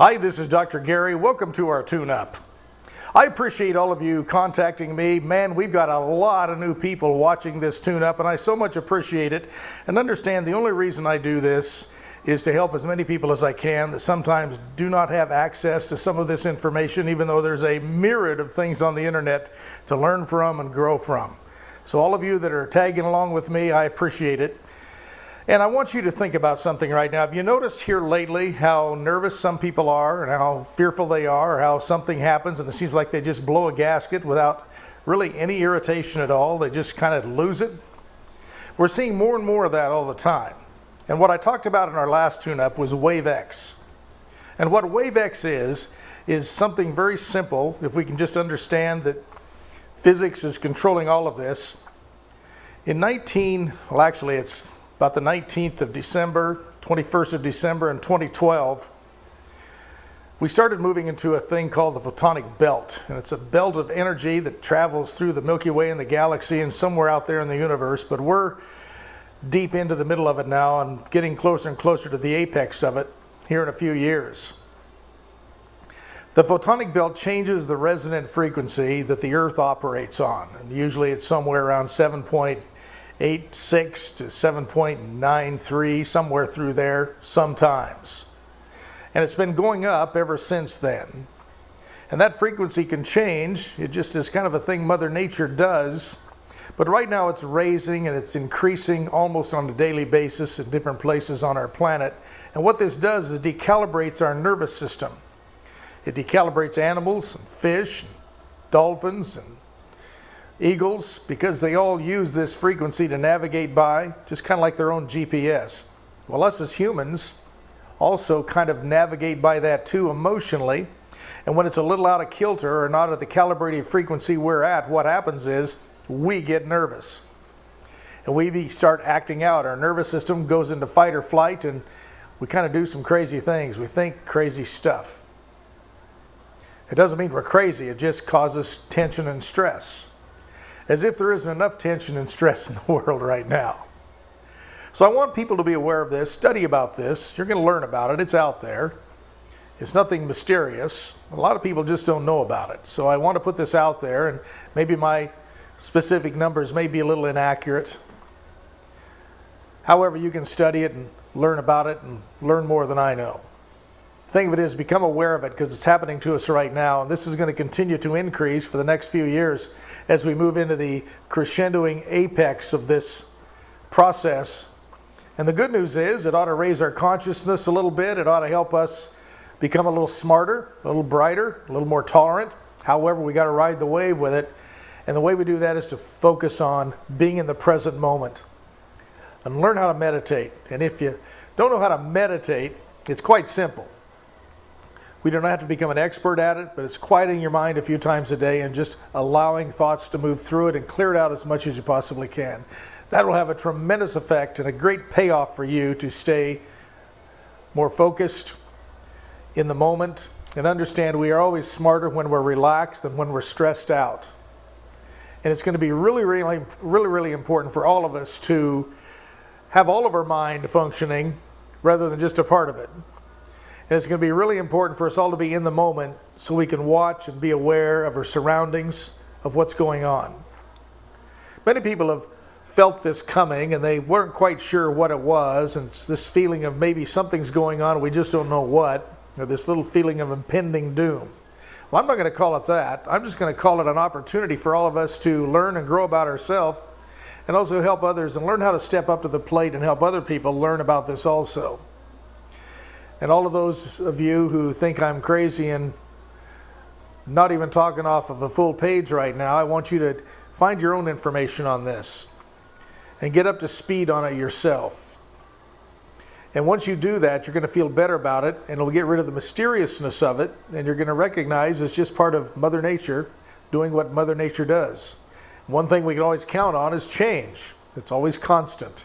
Hi, this is Dr. Gary. Welcome to our tune-up. I appreciate all of you contacting me. Man, we've got a lot of new people watching this tune-up, and I so much appreciate it. And understand the only reason I do this is to help as many people as I can that sometimes do not have access to some of this information, even though there's a myriad of things on the internet to learn from and grow from. So all of you that are tagging along with me, I appreciate it. And I want you to think about something right now. Have you noticed here lately how nervous some people are and how fearful they are, or how something happens and it seems like they just blow a gasket without really any irritation at all? They just kind of lose it. We're seeing more and more of that all the time. And what I talked about in our last tune-up was WaveX. And what WaveX is something very simple. If we can just understand that physics is controlling all of this. It's about the 19th of December, 21st of December in 2012, we started moving into a thing called the photonic belt. And it's a belt of energy that travels through the Milky Way and the galaxy and somewhere out there in the universe. But we're deep into the middle of it now and getting closer and closer to the apex of it here in a few years. The photonic belt changes the resonant frequency that the Earth operates on. And usually it's somewhere around 7.86 to 7.93, somewhere through there sometimes. And it's been going up ever since then. And that frequency can change. It just is kind of a thing Mother Nature does. But right now it's raising and it's increasing almost on a daily basis in different places on our planet. And what this does is decalibrates our nervous system. It decalibrates animals and fish, and dolphins and eagles, because they all use this frequency to navigate by, just kind of like their own GPS. Well, us as humans also kind of navigate by that too emotionally. And when it's a little out of kilter or not at the calibrated frequency we're at, what happens is we get nervous. And we start acting out. Our nervous system goes into fight or flight, and we kind of do some crazy things. We think crazy stuff. It doesn't mean we're crazy. It just causes tension and stress. As if there isn't enough tension and stress in the world right now. So I want people to be aware of this, study about this. You're going to learn about it. It's out there. It's nothing mysterious. A lot of people just don't know about it. So I want to put this out there, and maybe my specific numbers may be a little inaccurate. However, you can study it and learn about it and learn more than I know. The thing of it is, become aware of it, because it's happening to us right now, and this is going to continue to increase for the next few years as we move into the crescendoing apex of this process. And the good news is it ought to raise our consciousness a little bit. It ought to help us become a little smarter, a little brighter, a little more tolerant. However, we got to ride the wave with it, and the way we do that is to focus on being in the present moment and learn how to meditate. And if you don't know how to meditate, it's quite simple. We don't have to become an expert at it, but it's quieting your mind a few times a day and just allowing thoughts to move through it and clear it out as much as you possibly can. That will have a tremendous effect and a great payoff for you to stay more focused in the moment and understand we are always smarter when we're relaxed than when we're stressed out. And it's going to be really important for all of us to have all of our mind functioning rather than just a part of it. And it's going to be really important for us all to be in the moment so we can watch and be aware of our surroundings, of what's going on. Many people have felt this coming and they weren't quite sure what it was, and it's this feeling of maybe something's going on and we just don't know what, or this little feeling of impending doom. Well, I'm not going to call it that. I'm just going to call it an opportunity for all of us to learn and grow about ourselves and also help others and learn how to step up to the plate and help other people learn about this also. And all of those of you who think I'm crazy and not even talking off of a full page right now, I want you to find your own information on this and get up to speed on it yourself. And once you do that, you're going to feel better about it, and it'll get rid of the mysteriousness of it, and you're going to recognize it's just part of Mother Nature doing what Mother Nature does. One thing we can always count on is change. It's always constant.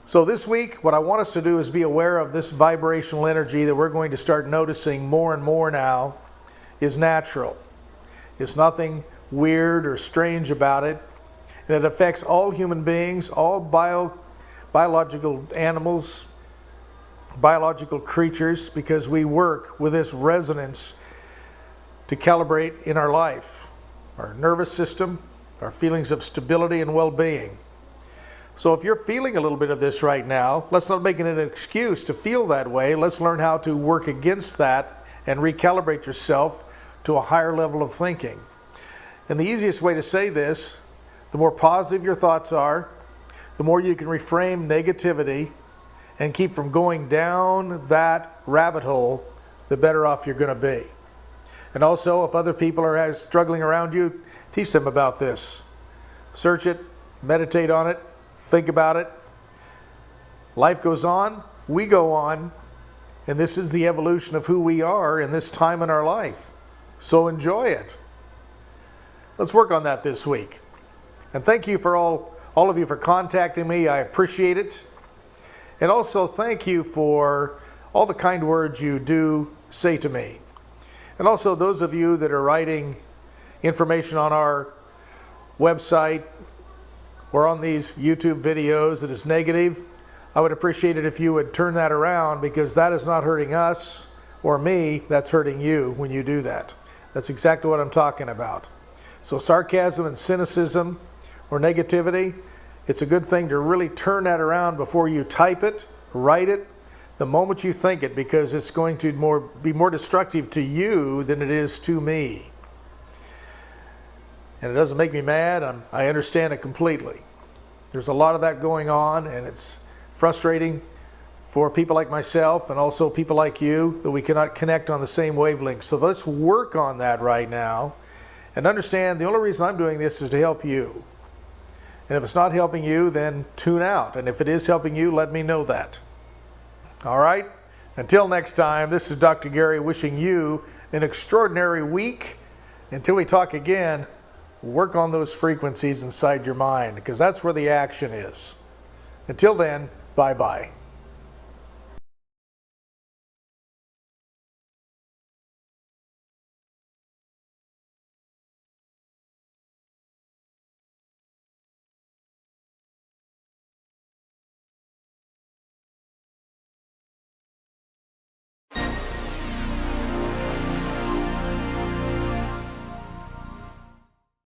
So this week, what I want us to do is be aware of this vibrational energy that we're going to start noticing more and more now is natural. There's nothing weird or strange about it. And it affects all human beings, all biological animals, biological creatures because we work with this resonance to calibrate in our life, our nervous system, our feelings of stability and well-being. So if you're feeling a little bit of this right now, let's not make it an excuse to feel that way. Let's learn how to work against that and recalibrate yourself to a higher level of thinking. And the easiest way to say this, the more positive your thoughts are, the more you can reframe negativity and keep from going down that rabbit hole, the better off you're going to be. And also, if other people are struggling around you, teach them about this. Search it, meditate on it, think about it. Life goes on, we go on, and this is the evolution of who we are in this time in our life. So enjoy it. Let's work on that this week. And thank you for all of you for contacting me. I appreciate it. And also thank you for all the kind words you do say to me. And also those of you that are writing information on our website or on these YouTube videos that is negative, I would appreciate it if you would turn that around, because that is not hurting us or me, that's hurting you when you do that. That's exactly what I'm talking about. So sarcasm and cynicism or negativity, it's a good thing to really turn that around before you type it, write it, the moment you think it, because it's going to be more destructive to you than it is to me. And it doesn't make me mad. I understand it completely. There's a lot of that going on, and it's frustrating for people like myself and also people like you that we cannot connect on the same wavelength. So let's work on that right now and understand the only reason I'm doing this is to help you. And if it's not helping you, then tune out. And if it is helping you, let me know that. All right? Until next time, this is Dr. Gary wishing you an extraordinary week. Until we talk again, work on those frequencies inside your mind, because that's where the action is. Until then, bye-bye.